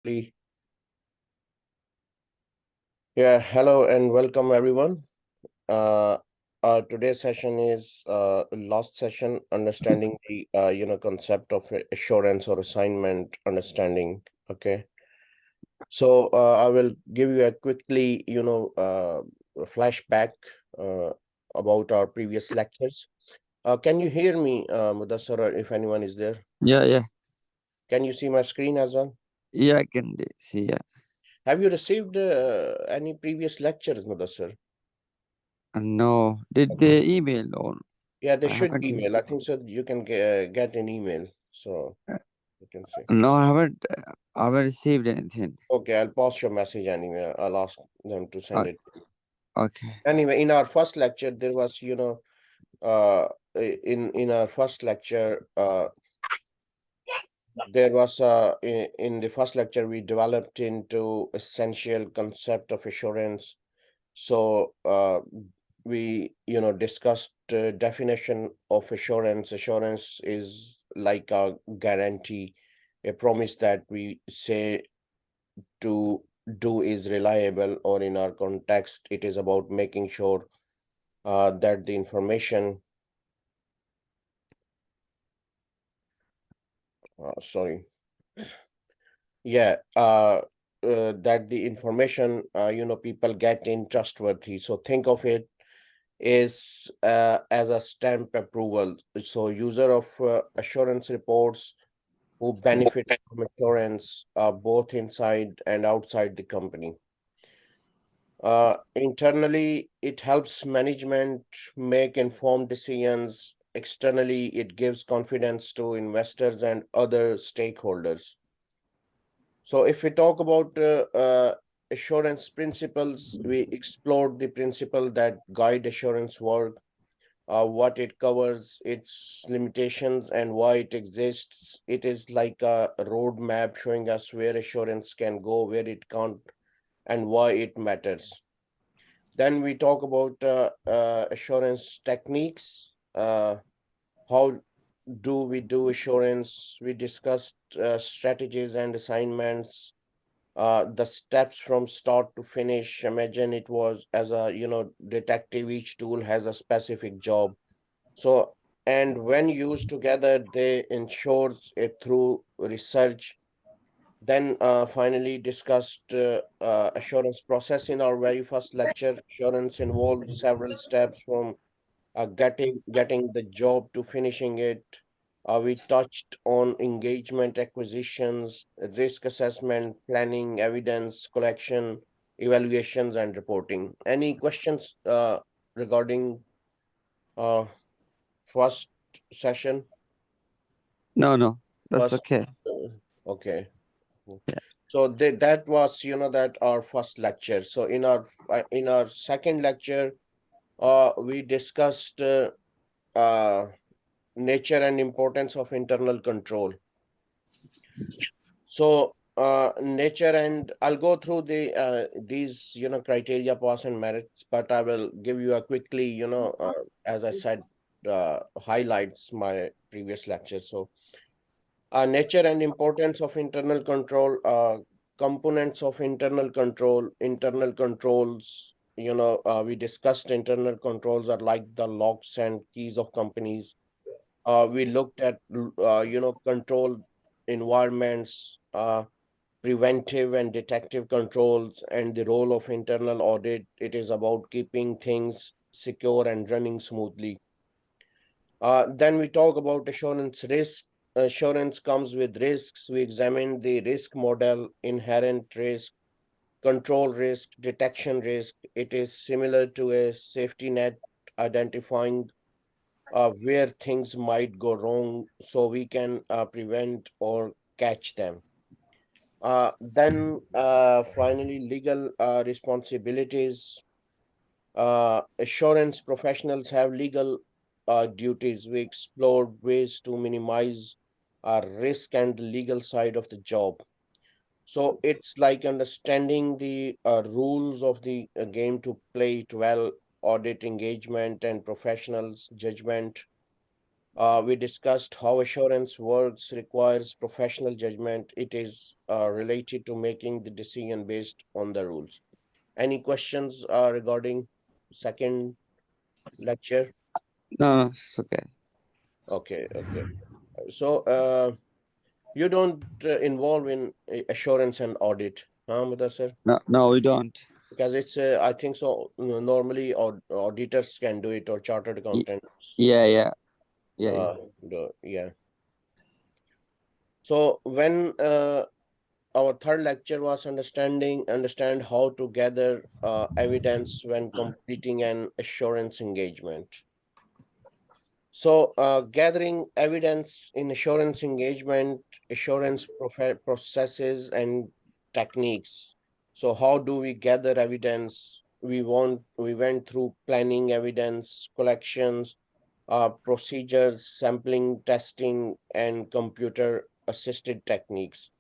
quickly. Yeah, hello and welcome everyone. Uh, today's session is last session, understanding the concept of assurance or assignment understanding. Okay, so I will give you a quickly flashback uh, about our previous lectures. Can you hear me, Mudassar, or if anyone is there? Yeah. Can you see my screen as well? Yeah, I can see. Yeah. Have you received any previous lectures, Mudassar? No, did they email or Yeah, they I should haven't. email. I think so. You can get an email, so you can see. No, I haven't. I haven't received anything. Okay, I'll post your message anyway. I'll ask them to Uh, send it. okay. Anyway, in our first lecture, there was, in our first lecture, there was in the first lecture we developed into essential concept of assurance. So we discussed definition of assurance. Assurance is like a guarantee, a promise that we say to do is reliable, or in our context it is about making sure that the information sorry yeah that the information people get in trustworthy. So think of it is as a stamp approval. So user of assurance reports who benefit from assurance both inside and outside the company. Internally, it helps management make informed decisions. Externally, it gives confidence to investors and other stakeholders. So, if we talk about assurance principles, we explored the principle that guide assurance work, what it covers, its limitations, and why it exists. It is like a roadmap showing us where assurance can go, where it can't, and why it matters. Then we talk about assurance techniques. How do we do assurance? We discussed strategies and assignments, the steps from start to finish. Imagine it was as a detective. Each tool has a specific job. So, and when used together, they ensures it through research. Then finally discussed assurance process in our very first lecture. Assurance involves several steps from getting the job to finishing it. We touched on engagement, acquisitions, risk assessment, planning, evidence collection, evaluations, and reporting. Any questions regarding uh, first session? No, that's First, okay. okay. Yeah. So that was that our first lecture. So in our second lecture, we discussed nature and importance of internal control. So nature, and I'll go through these criteria, pass and merits, but I will give you a quickly as I said, highlights my previous lecture. So nature and importance of internal control, components of internal controls. We discussed internal controls are like the locks and keys of companies. We looked at control environments, preventive and detective controls, and the role of internal audit. It is about keeping things secure and running smoothly. Then we talk about assurance risk. Assurance comes with risks. We examine the risk model, inherent risk, control risk, detection risk. It is similar to a safety net, identifying where things might go wrong so we can prevent or catch them. Then finally, legal responsibilities. Assurance professionals have legal duties. We explored ways to minimize risk and the legal side of the job. So it's like understanding the rules of the game to play it well, audit engagement and professionals' judgment. We discussed how assurance works, requires professional judgment. It is related to making the decision based on the rules. Any questions regarding second lecture? No, it's okay. Okay, okay. So you don't involve in assurance and audit, huh, Mudassir? No, we don't. Because it's I think so. Normally, auditors can do it or chartered Y- accountants. Yeah, yeah, yeah, yeah. Yeah. So when our third lecture was understand how to gather evidence when completing an assurance engagement. So gathering evidence in assurance engagement, assurance processes and techniques. So how do we gather evidence? We went through planning evidence collections, procedures, sampling, testing, and computer assisted techniques.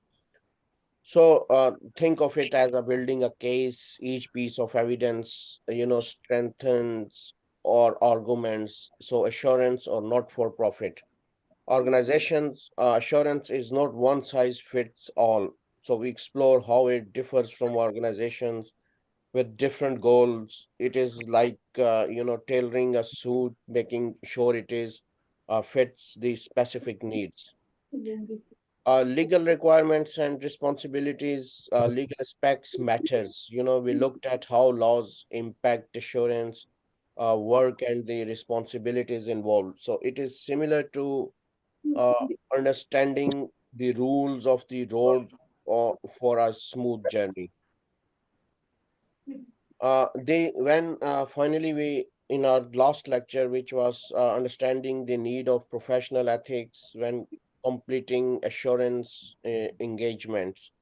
So think of it as a building a case. Each piece of evidence, strengthens or arguments. So assurance or not for profit organizations, assurance is not one size fits all. So we explore how it differs from organizations with different goals. It is like tailoring a suit, making sure it is fits the specific needs. Legal requirements and responsibilities, legal aspects matters. We looked at how laws impact assurance, work, and the responsibilities involved. So it is similar to understanding the rules of the road for a smooth journey. They when finally we in our last lecture, which was understanding the need of professional ethics when completing assurance engagements.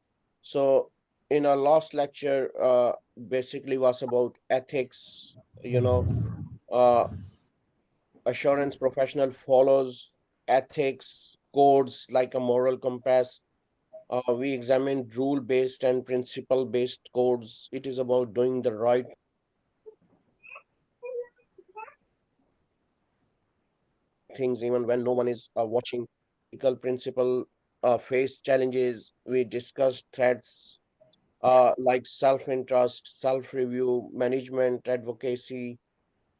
So in our last lecture, basically was about ethics. Uh, Assurance professional follows ethics codes like a moral compass. We examined rule based and principle based codes. It is about doing the right things even when no one is watching. Ethical principle face challenges. We discussed threats like self interest, self review, management, advocacy,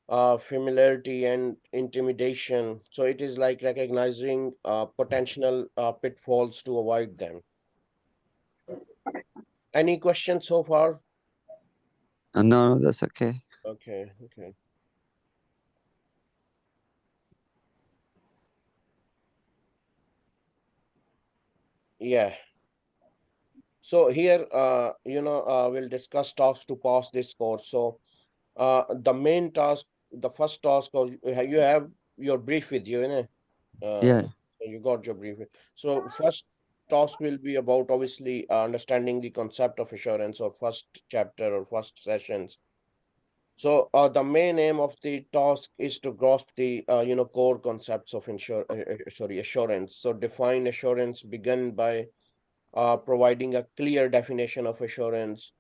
familiarity, and intimidation. So it is like recognizing potential pitfalls to avoid them. Any questions so far? No, that's okay. Okay, okay. Yeah. So here, we'll discuss tasks to pass this course. So, the main task, the first task, or you have your brief with you, Yeah, you got your brief. So, first task will be about obviously understanding the concept of assurance, or first chapter or first sessions. So, the main aim of the task is to grasp the core concepts of assurance. So, define assurance. Begin by providing a clear definition of assurance.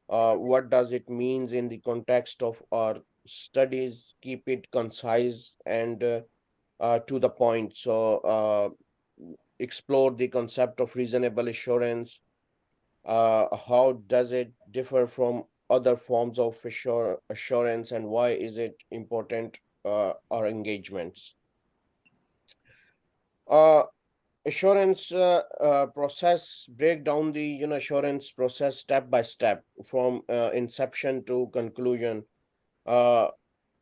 What does it means in the context of our studies? Keep it concise and to the point. So explore the concept of reasonable assurance. How does it differ from other forms of assurance, and why is it important? Our engagements. Uh, Assurance process, break down the assurance process step by step from inception to conclusion. uh,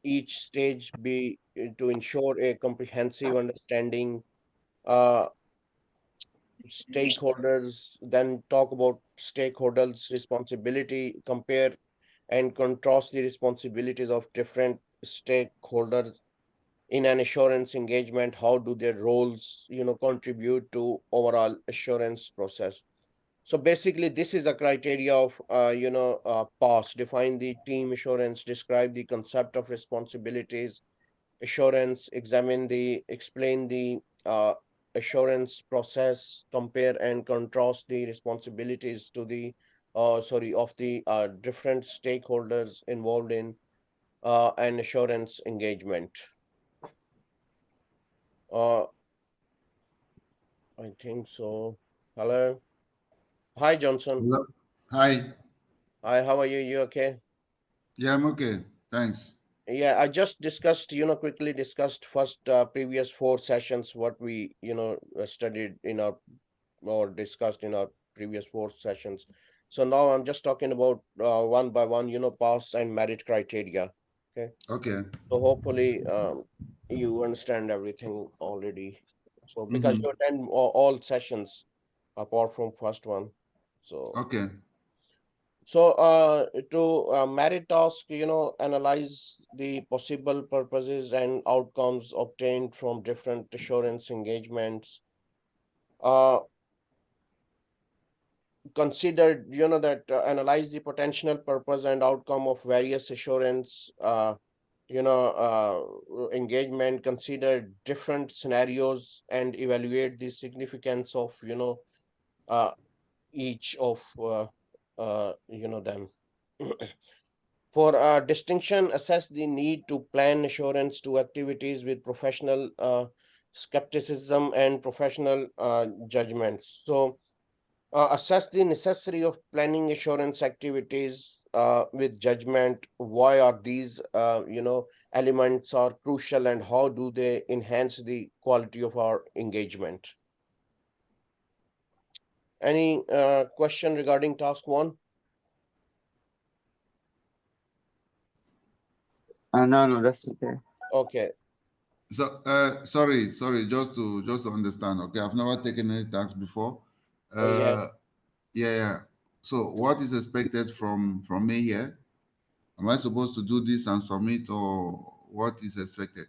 each stage be to ensure a comprehensive understanding. uh, Stakeholders, then talk about stakeholders responsibility, compare and contrast the responsibilities of different stakeholders in an assurance engagement. How do their roles contribute to overall assurance process? So basically this is a criteria of pass. Define the team assurance, describe the concept of responsibilities assurance, explain the assurance process, compare and contrast the responsibilities to the of the different stakeholders involved in an assurance engagement. I think so. Hello. Hi, Johnson. Hello. Hi. Hi, how are you? You okay? Yeah, I'm okay. Thanks. Yeah, I just discussed, quickly discussed first previous four sessions, what we, studied in our or discussed in our previous four sessions. So now I'm just talking about one by one, pass and merit criteria. Okay. Okay. So hopefully you understand everything already. So because Mm-hmm. you attend all sessions apart from first one. So Okay. to merit task, analyze the possible purposes and outcomes obtained from different assurance engagements. Uh, Consider, that analyze the potential purpose and outcome of various assurance, engagement. Consider different scenarios and evaluate the significance of, uh, each of, them. For distinction, assess the need to plan assurance to activities with professional skepticism and professional judgments. So, assess the necessity of planning assurance activities with judgment. Why are these, elements are crucial, and how do they enhance the quality of our engagement? Any question regarding task one? No, that's okay. Okay. So, sorry, just to understand. Okay, I've never taken any tax before. Yeah. Yeah, yeah. So, what is expected from me here? Am I supposed to do this and submit, or what is expected?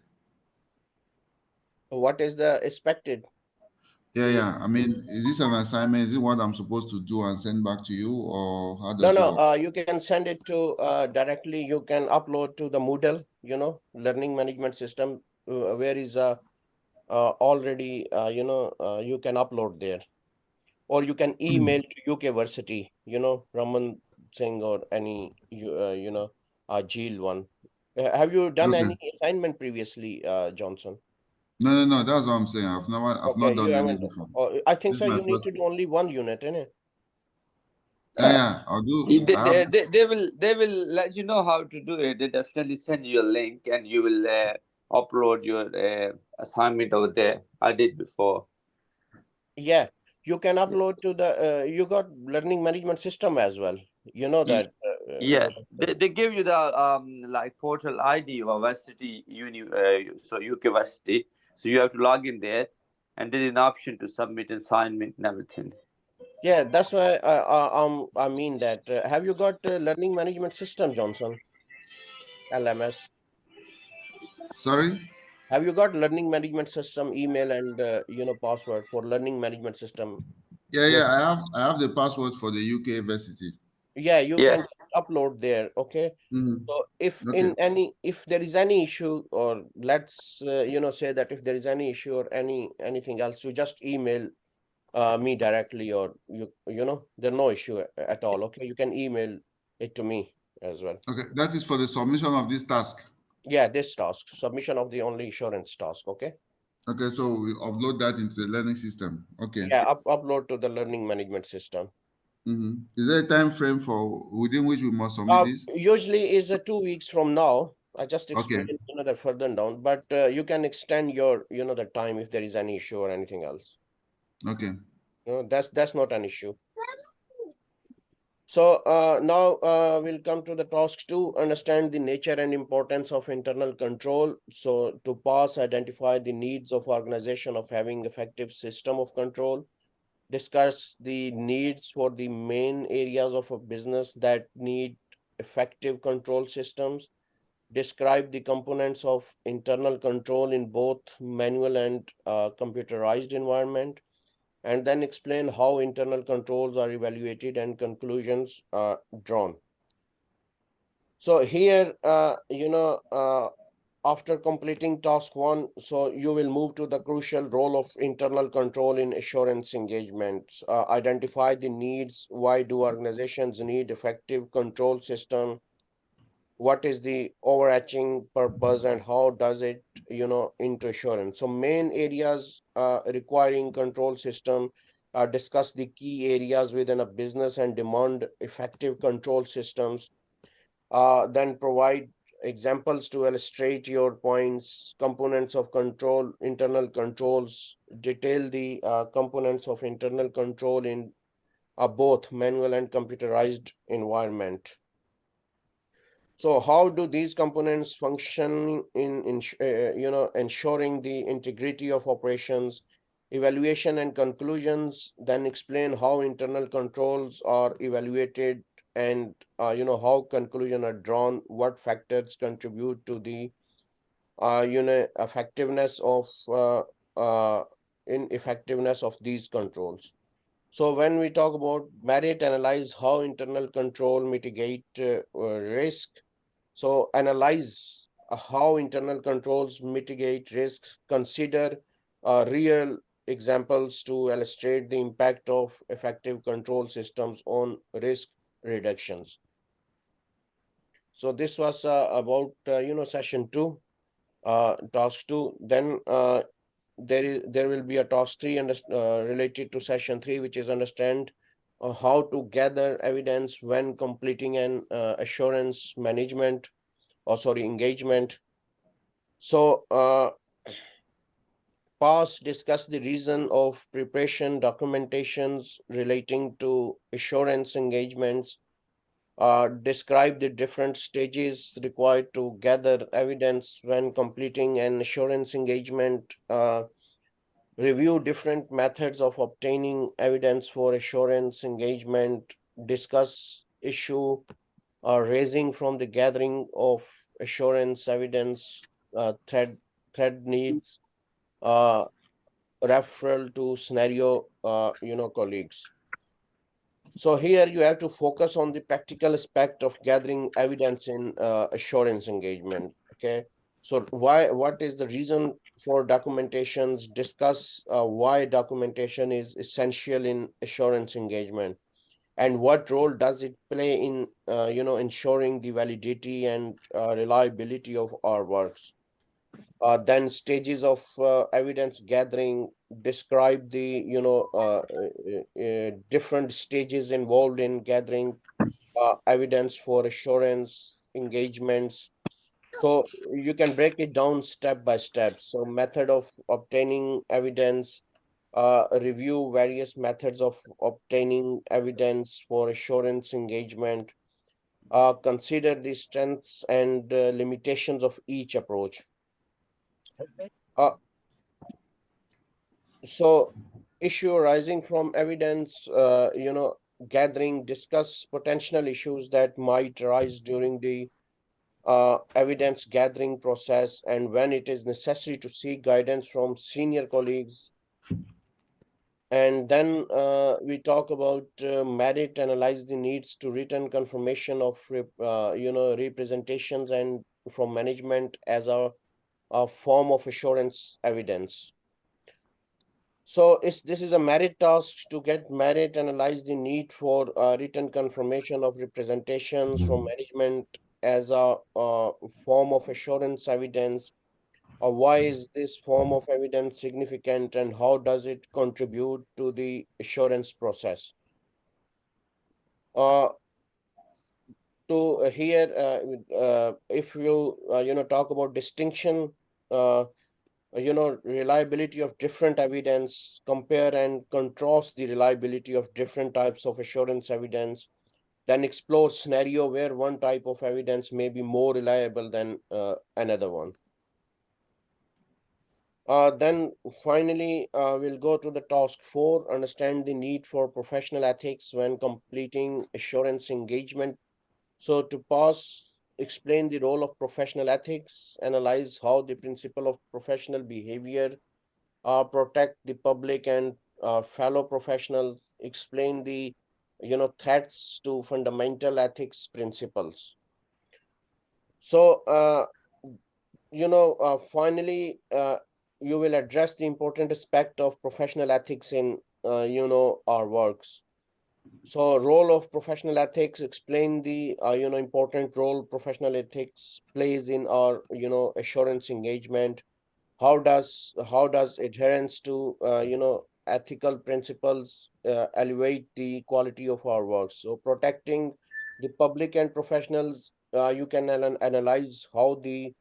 What is the expected? Yeah, You mean? yeah. I mean, is this an assignment? Is it what I'm supposed to do and send back to you, or how No, does it no. work? You can send it to directly. You can upload to the Moodle, learning management system, where is already, you can upload there, or you can email to UK Versity, Raman Singh or any, Jeel one. Have you done Okay. any assignment previously, Johnson? No, no, no. That's what I'm saying. I've Okay, not you done any haven't. before. I think This is so. my You need to first. do only one unit, innit? Yeah, yeah. I'll do. They, I have. they will let you know how to do it. They definitely send you a link and you will upload your assignment over there. I did before. Yeah, you can Yeah. upload to the, you got learning management system as well. You know Ye- that. Yeah, they give you the like portal ID of Versity so UK Versity. So you have to log in there, and there is an option to submit assignment and everything. Yeah, that's why I mean that. Have you got learning management system, Johnson? LMS. Sorry. Have you got learning management system email and, password for learning management system? Yeah, Your yeah. I have the password for the UK university. Yeah, you can Yes. just upload there. Okay. Mm-hmm. So Okay. if there is any issue, or let's, say that if there is any issue or anything else, you just email me directly, or there's no issue at all. Okay, you can email it to me as well. Okay. That is for the submission of this task. Yeah, this task, submission of the only insurance task. Okay. Okay. So we upload that into the learning system. Okay. Yeah, upload to the learning management system. Mm-hmm. Is there a time frame for within which we must submit this? Usually is 2 weeks from now. I just Okay. explained another further down, but you can extend your, the time if there is any issue or anything else. Okay. That's not an issue. So now we'll come to the task two, understand the nature and importance of internal control. So to pass, identify the needs of organization of having effective system of control, discuss the needs for the main areas of a business that need effective control systems, describe the components of internal control in both manual and computerized environment, and then explain how internal controls are evaluated and conclusions are drawn. So here, after completing task one, so you will move to the crucial role of internal control in assurance engagements. Identify the needs. Why do organizations need effective control system? what is the overarching purpose and how does it, into assurance. So main areas requiring control system, discuss the key areas within a business and demand effective control systems, then provide examples to illustrate your points, components of control, internal controls, detail the components of internal control in both manual and computerized environment. So how do these components function in ensuring the integrity of operations, evaluation and conclusions, then explain how internal controls are evaluated and how conclusions are drawn, what factors contribute to the effectiveness of ineffectiveness of these controls. So when we talk about merit, analyze how internal control mitigate risk. So analyze how internal controls mitigate risks. Consider real examples to illustrate the impact of effective control systems on risk reductions. So this was about session 2, task 2. Then there will be a task 3 related to session 3, which is understand how to gather evidence when completing an assurance management engagement. So past discuss the reason of preparation documentations relating to assurance engagements, describe the different stages required to gather evidence when completing an assurance engagement, review different methods of obtaining evidence for assurance engagement, discuss issue raising from the gathering of assurance evidence, thread needs, uh, referral to scenario, colleagues. So here you have to focus on the practical aspect of gathering evidence in assurance engagement. Okay. So what is the reason for documentations? Discuss why documentation is essential in assurance engagement and what role does it play in, ensuring the validity and reliability of our works. Then stages of evidence gathering, describe the different stages involved in gathering evidence for assurance engagements. So you can break it down step by step. So method of obtaining evidence, review various methods of obtaining evidence for assurance engagement, consider the strengths and limitations of each approach. Uh, so issue arising from evidence, gathering, discuss potential issues that might arise during the evidence gathering process and when it is necessary to seek guidance from senior colleagues. And then we talk about merit, analyze the needs to written confirmation of representations and from management as a form of assurance evidence. So this is a merit task to get merit, analyze the need for written confirmation of representations from management as a form of assurance evidence. Why is this form of evidence significant and how does it contribute to the assurance process? To here, if you talk about distinction, reliability of different evidence, compare and contrast the reliability of different types of assurance evidence, then explore scenario where one type of evidence may be more reliable than another one. Then finally, we'll go to the task 4, understand the need for professional ethics when completing assurance engagement. So to pass, explain the role of professional ethics, analyze how the principle of professional behavior protect the public and fellow professionals, explain the threats to fundamental ethics principles. So finally, you will address the important aspect of professional ethics in our works. So role of professional ethics, explain the important role professional ethics plays in our assurance engagement. How does adherence to ethical principles elevate the quality of our work? So protecting the public and professionals, you can analyze how the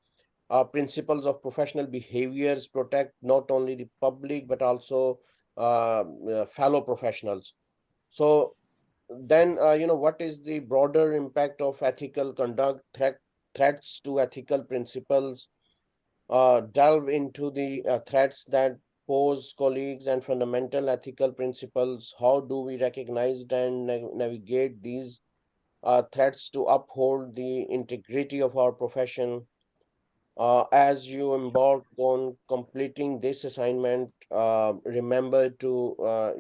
principles of professional behaviors protect not only the public but also fellow professionals. So then what is the broader impact of ethical conduct, threats to ethical principles, delve into the threats that pose colleagues and fundamental ethical principles. How do we recognize and navigate these threats to uphold the integrity of our profession? As you embark on completing this assignment, remember to uh,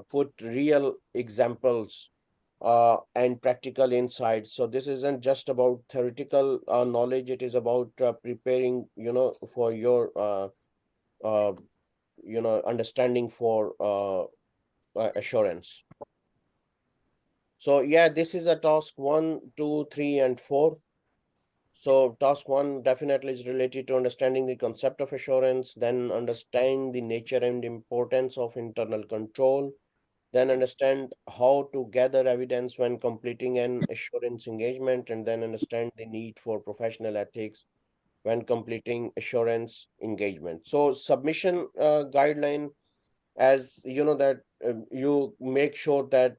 put real examples and practical insights. So this isn't just about theoretical knowledge; it is about preparing, for your uh, understanding for assurance. So yeah, this is a task 1, 2, 3, and 4. So task 1 definitely is related to understanding the concept of assurance, then understand the nature and importance of internal control, then understand how to gather evidence when completing an assurance engagement, and then understand the need for professional ethics when completing assurance engagement. So submission guideline, as you know that you make sure that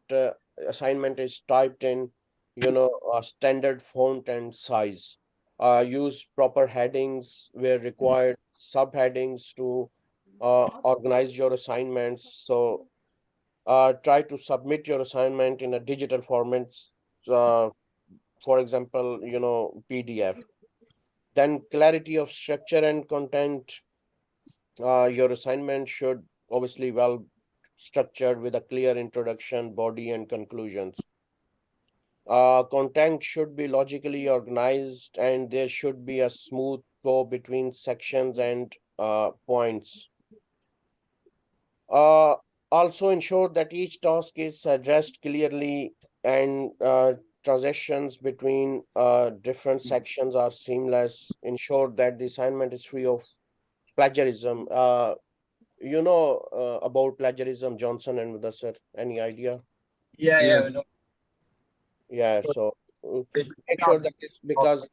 assignment is typed in standard font and size. Use proper headings where required, subheadings to organize your assignments. So try to submit your assignment in a digital format, uh, for example, PDF. Then clarity of structure and content. Your assignment should obviously well structured with a clear introduction, body, and conclusions. Content should be logically organized, and there should be a smooth flow between sections and points. Uh, Also ensure that each task is addressed clearly, and transitions between different sections are seamless. Ensure that the assignment is free of plagiarism. About plagiarism, Johnson and Mudassar? Any idea? Yeah, we Yes. know. Yeah, So so they should make sure start that it's off. because,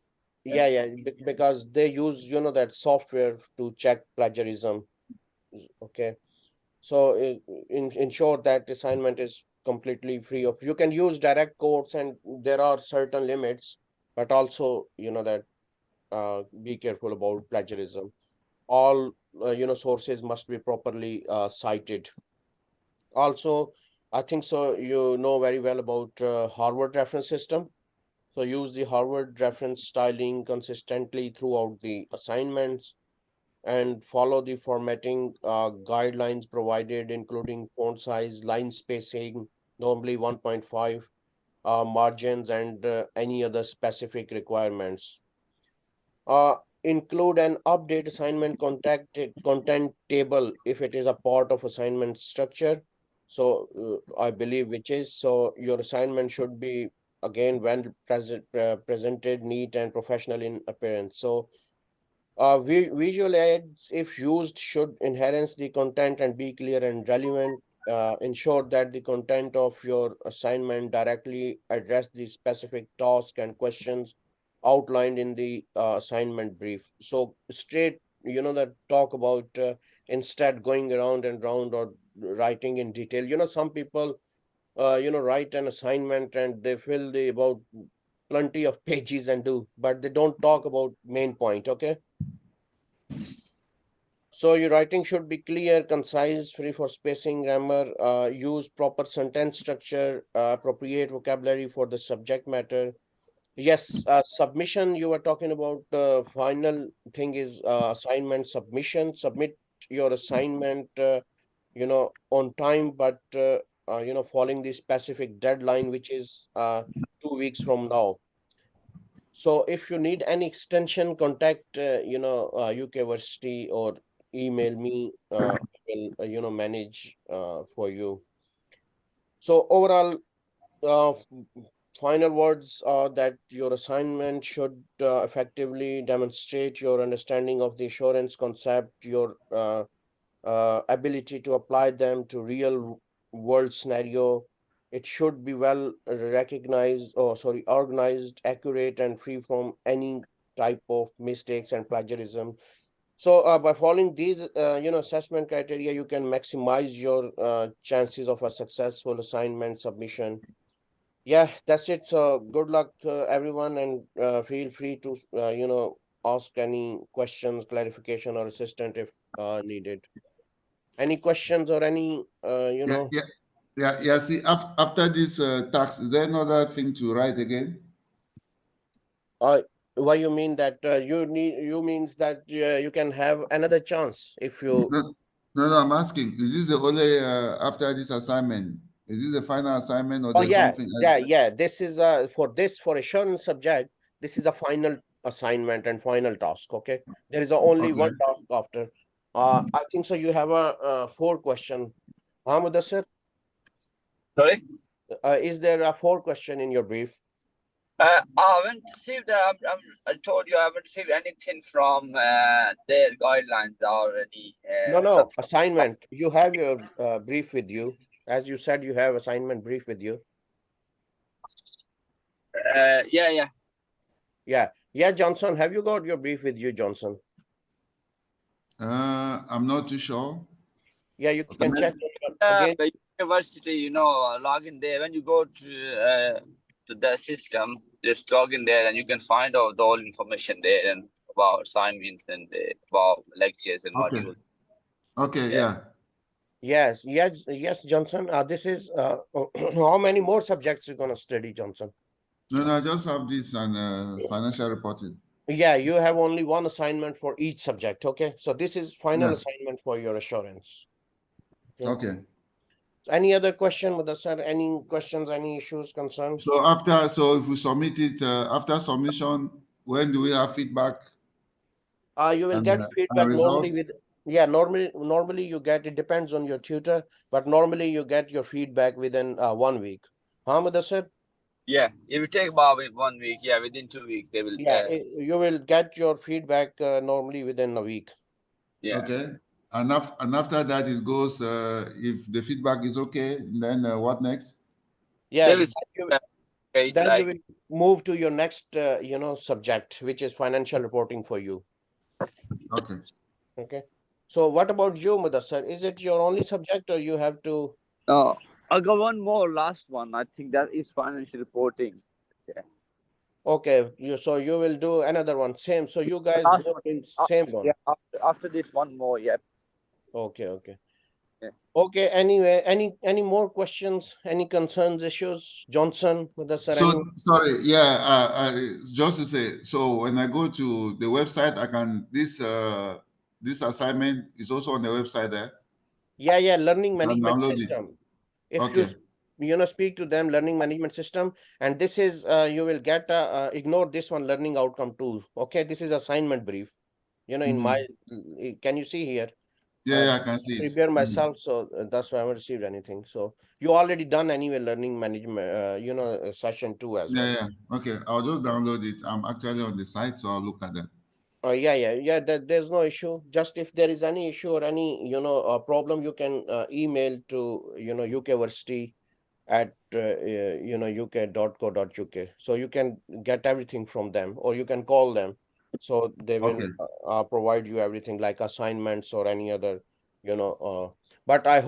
because they use, that software to check plagiarism. Okay. So ensure that assignment is completely free of, you can use direct quotes and there are certain limits, but also, that be careful about plagiarism. All, sources must be properly cited. Also, I think so, very well about Harvard reference system. So use the Harvard reference styling consistently throughout the assignments, and follow the formatting guidelines provided, including font size, line spacing, normally 1.5, margins, and any other specific requirements. Uh, Include an update assignment content table if it is a part of assignment structure. So I believe which is, so your assignment should be again when presented, neat and professional in appearance. So visual aids, if used, should enhance the content and be clear and relevant. Ensure that the content of your assignment directly address the specific task and questions outlined in the assignment brief. So straight, that talk about instead going around and round or writing in detail. Some people, write an assignment and they fill the about plenty of pages and do, but they don't talk about main point. Okay. So your writing should be clear, concise, free for spacing, grammar, use proper sentence structure, appropriate vocabulary for the subject matter. Yes, submission, you were talking about. Final thing is assignment submission. Submit your assignment, on time, but, following the specific deadline, which is 2 weeks from now. So if you need any extension, contact UK Versity or email me. I will manage for you. So overall, final words are that your assignment should effectively demonstrate your understanding of the assurance concept, your ability to apply them to real world scenario. It should be well recognized, organized, accurate, and free from any type of mistakes and plagiarism. So by following these, assessment criteria, you can maximize your chances of a successful assignment submission. Yeah, that's it. So good luck, everyone, and feel free to, ask any questions, clarification, or assistance if needed. Any questions or any, Yeah, yeah, yeah, yeah. See, after this tax, is there another thing to write again? why you mean that you means that you can have another chance if you. No, no, I'm asking, is this the only after this assignment? Is this the final assignment or Oh there's yeah, something else? yeah. This is for assurance subject. This is a final assignment and final task. Okay, there is only Okay. one task after. I think so. You have a 4 question. Mudassir, Sorry. is there a 4 question in your brief? I haven't received. I told you I haven't received anything from their guidelines or any. No, assignment. You have your brief with you. As you said, you have assignment brief with you. Yeah. Yeah, Johnson. Have you got your brief with you, Johnson? I'm not too sure. Yeah, you Okay, can check again. The university, log in there. When you go to the system, just log in there, and you can find out all information there and about assignments and about lectures and Okay. modules. Okay, Yeah. yeah. Yes, Johnson. This is how many more subjects you're gonna study, Johnson? No, I just have this and financial reporting. Yeah, you have only one assignment for each subject. Okay, so this is final Yeah. assignment for your assurance. Okay. Any other question, Mudassar? Any questions? Any issues, concerns? So if we submit it after submission, when do we have feedback You will and get feedback normally results? with normally you get, it depends on your tutor, but normally you get your feedback within 1 week. Mudassar? Yeah, it will take about 1 week. Yeah, within 2 weeks they will. Yeah, you will get your feedback normally within a week. Yeah. Okay. And after that, it goes, if the feedback is okay, then what next? Yeah, They will say, then you like. will move to your next, subject, which is financial reporting for you. Okay. Okay. So what about you, Mudassar? Is it your only subject or you have to? Oh, I got one more, last one. I think that is financial reporting. Yeah. Okay, so you will do another one, same. So you guys Last both one. in same one. Yeah. After this, one more. Yeah. Okay. Yeah. Okay. Anyway, any more questions? Any concerns, issues, Johnson, Mudassar? So Any? sorry, yeah, just to say, so when I go to the website, I can this assignment is also on the website there. Yeah, learning I can management download it. system. If Okay. you speak to them, learning management system, and this is you will get ignore this one, learning outcome tools. Okay, this is assignment brief. In my, can you see here? Yeah, I can see it. Prepare myself, so that's why I haven't received anything. So you already done anyway learning management, session 2 as well. Yeah. Okay, I'll just download it. I'm actually on the site, so I'll look at that. Yeah. There's no issue. Just if there is any issue or any problem, you can email to UKversity at uk.co.uk. So you can get everything from them, or you can call them. So they will Okay. provide you everything like assignments or any other, but I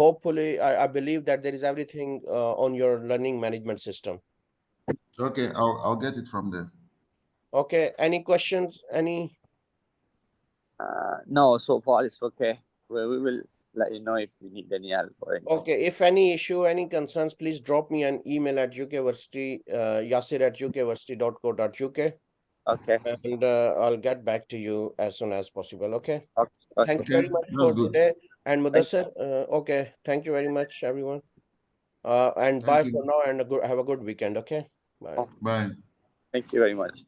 believe that there is everything on your learning management system. Okay, I'll get it from there. Okay, any questions? Any? No, so far it's okay. We will let you know if we need any help or anything. Okay, if any issue, any concerns, please drop me an email at ukversity, yasir@ukversity.co.uk. Okay. And I'll get back to you as soon as possible. Okay. Okay. Thank you Okay, very much that's for good. today. And Mudassar, okay. Thank you very much, everyone. And bye Thank for you. now, and have a good weekend. Okay. Bye. Bye. Thank you very much.